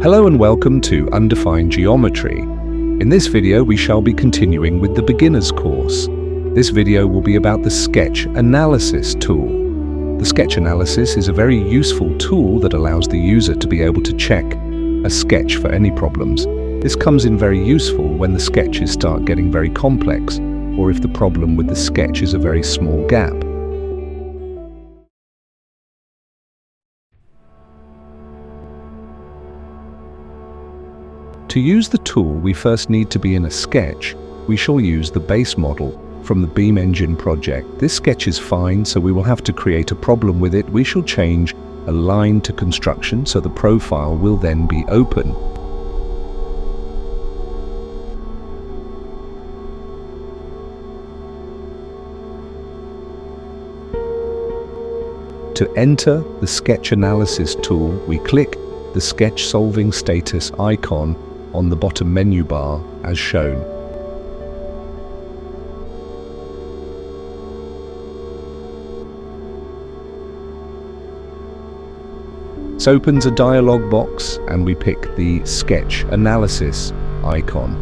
Hello and welcome to Undefined Geometry. In this video we shall be continuing with the beginner's course. This video will be about the sketch analysis tool. The sketch analysis is a very useful tool that allows the user to be able to check a sketch for any problems. This comes in very useful when the sketches start getting very complex, or if the problem with the sketch is a very small gap. To use the tool, we first need to be in a sketch. We shall use the base model from the Beam Engine project. This sketch is fine, so we will have to create a problem with it. We shall change a line to construction, so the profile will then be open. To enter the sketch analysis tool, we click the sketch solving status icon on the bottom menu bar as shown. This opens a dialog box and we pick the sketch analysis icon.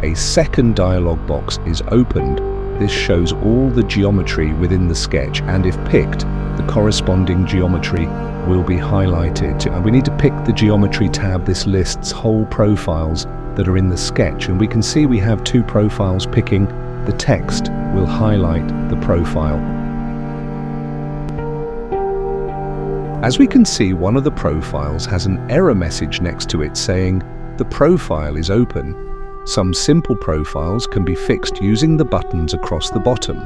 A second dialog box is opened. This shows all the geometry within the sketch, and if picked, the corresponding geometry will be highlighted. And we need to pick the geometry tab. This lists whole profiles that are in the sketch, and we can see we have two profiles. Picking the text will highlight the profile. As we can see, one of the profiles has an error message next to it saying the profile is open. Some simple profiles can be fixed using the buttons across the bottom.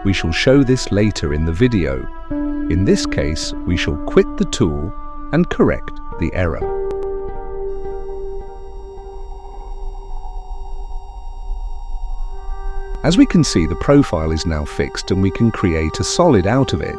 We shall show this later in the video. In this case, we shall quit the tool and correct the error. As we can see, the profile is now fixed and we can create a solid out of it.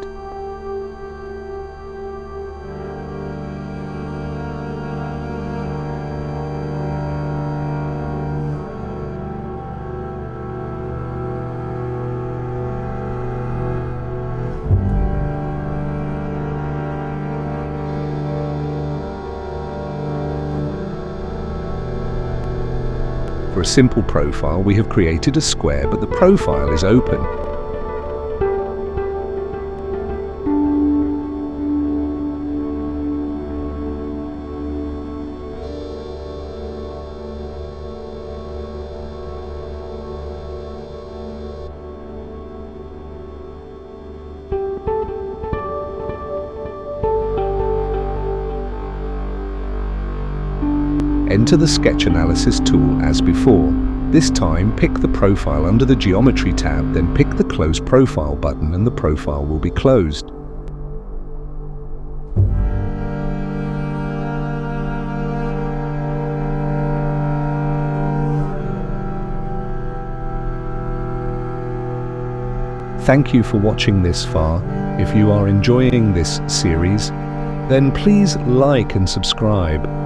For a simple profile, we have created a square, but the profile is open. Enter the sketch analysis tool as before. This time, pick the profile under the geometry tab, then pick the close profile button and the profile will be closed. Thank you for watching this far. If you are enjoying this series, then please like and subscribe.